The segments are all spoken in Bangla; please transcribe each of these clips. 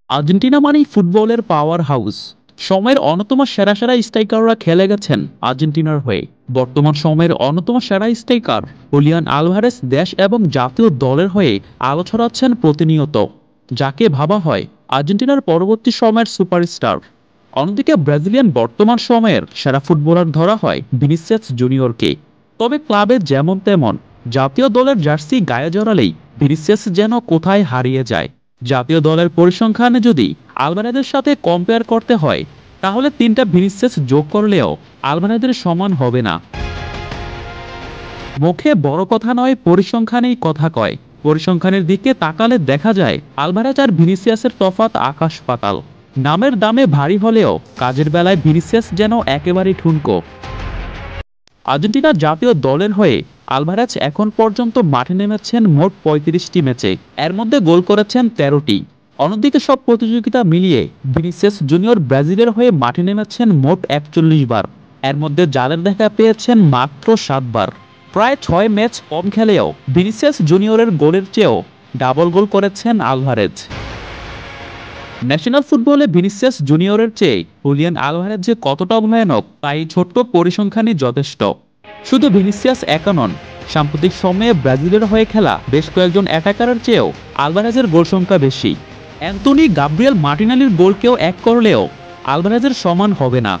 আর্জেন্টিনা মানেই ফুটবলের পাওয়ার হাউস। সময়ের অন্যতম সেরা সেরা স্ট্রাইকাররা খেলে গেছেন আর্জেন্টিনার হয়ে। বর্তমান সময়ের অন্যতম সেরা স্ট্রাইকার হুলিয়ান আলভারেস দেশ এবং জাতীয় দলের হয়ে আলো ছড়াচ্ছেন প্রতিনিয়ত, যাকে ভাবা হয় আর্জেন্টিনার পরবর্তী সময়ের সুপারস্টার। অন্যদিকে ব্রাজিলিয়ান বর্তমান সময়ের সেরা ফুটবলার ধরা হয় ভিনিসিয়াস জুনিয়রকে। তবে ক্লাবে যেমন তেমন, জাতীয় দলের জার্সি গায়ে জড়ালেই ভিনিসিয়াস যেন কোথায় হারিয়ে যায়। জাতীয় দলের পরিসংখ্যানে যদি আলভারেজের সাথে কম্পেয়ার করতে হয়, তাহলে তিনটা ভিনিসিয়াস যোগ করলেও আলভারেজের সমান হবে না। মুখে বড় কথা নয়, পরিসংখ্যানেই কথা কয়। পরিসংখ্যানের দিকে তাকালে দেখা যায় আলভারেজ আর ভিনিসিয়াসের তফাৎ আকাশ পাতাল। নামের দামে ভারী হলেও কাজের বেলায় ভিনিসিয়াস যেন একেবারেই ঠুনকো। আর্জেন্টিনা জাতীয় দলের হয়ে আলভারেজ এখন পর্যন্ত মাঠে নেমেছেন মোট ৩৫টি ম্যাচে, এর মধ্যে গোল করেছেন ১৩টি। অন্যদিকে সব প্রতিযোগিতা মিলিয়ে ভিনিসিয়াস জুনিয়র ব্রাজিলের হয়ে মাঠে নেমেছেন মোট ৪১ বার, এর মধ্যে জালের দেখা পেয়েছেন মাত্র ৭ বার। প্রায় ৬ ম্যাচ কম খেলেও ভিনিসিয়াস জুনিয়রের গোলের চেয়েও ডাবল গোল করেছেন আলভারেজ। ন্যাশনাল ফুটবলে ভিনিসিয়াস জুনিয়রের চেয়ে হুলিয়ান আলভারেজ যে কতটা ভয়ানক, তাই ছোট্ট পরিসংখ্যানই যথেষ্ট। শুধু ভিনিসিয়াস একা নন, সাম্প্রতিক সময়ে ব্রাজিলের হয়ে খেলা বেশ কয়েকজন অ্যাটাকারের চেয়েও আলভারেজের গোল সংখ্যা বেশি। অ্যান্টনি গাব্রিয়েল মার্টিনেলির গোলকেও এক করলেও আলভারেজের সমান হবে না।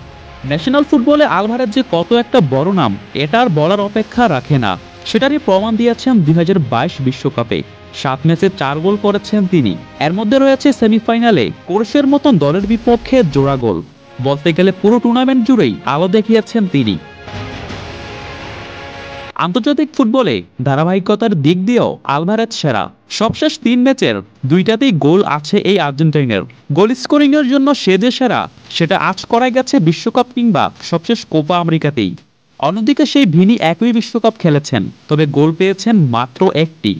ন্যাশনাল ফুটবলে আলভারেজ যে কত একটা বড় নাম, এটা আর বলার অপেক্ষা রাখে না। সেটারই প্রমাণ দিয়েছেন ২০২২ বিশ্বকাপে। ৭ ম্যাচে ৪ গোল করেছেন তিনি। এর মধ্যে রয়েছে সেমিফাইনালে কোরসের মতন দলের বিপক্ষে জোড়া গোল। বলতে গেলে পুরো টুর্নামেন্ট জুড়েই আলো দেখিয়েছেন তিনি। আন্তর্জাতিক ফুটবলে ধারাবাহিকতার দিক দিয়েও আলভারেজ সেরা। সবশেষ ৩ ম্যাচের ২টাতেই গোল আছে এই আর্জেন্টাইনের। গোল স্কোরিংয়ের জন্য সে যে সেরা, সেটা আজ করা গেছে বিশ্বকাপ কিংবা সবশেষ কোপা আমেরিকাতেই। অন্যদিকে সেই ভিনি একই বিশ্বকাপ খেলেছেন, তবে গোল পেয়েছেন মাত্র একটি।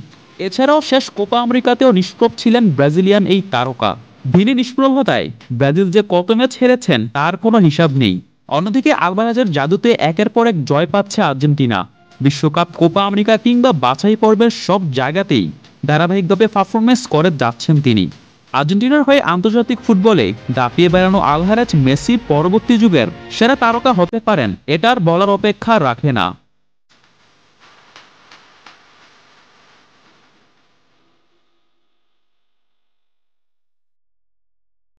এছাড়াও শেষ কোপা আমেরিকাতেও নিষ্প্রভ ছিলেন ব্রাজিলিয়ান এই তারকা। ভিনি নিষ্প্রভতায় ব্রাজিল যে কত ম্যাচ হেরেছেন তার কোনো হিসাব নেই। অন্যদিকে আলভারেজের জাদুতে একের পর এক জয় পাচ্ছে আর্জেন্টিনা। বিশ্বকাপ, কোপা আমেরিকা কিংবা বাছাই পর্বের সব জায়গাতেই ধারাবাহিকভাবে পারফরমেন্স করে যাচ্ছেন তিনি। আর্জেন্টিনার হয়ে আন্তর্জাতিক ফুটবলে দাপিয়ে বেড়ানো আলভারেজ মেসি পরবর্তী যুগের সেরা তারকা হতে পারেন, এটার বলার অপেক্ষা রাখে না।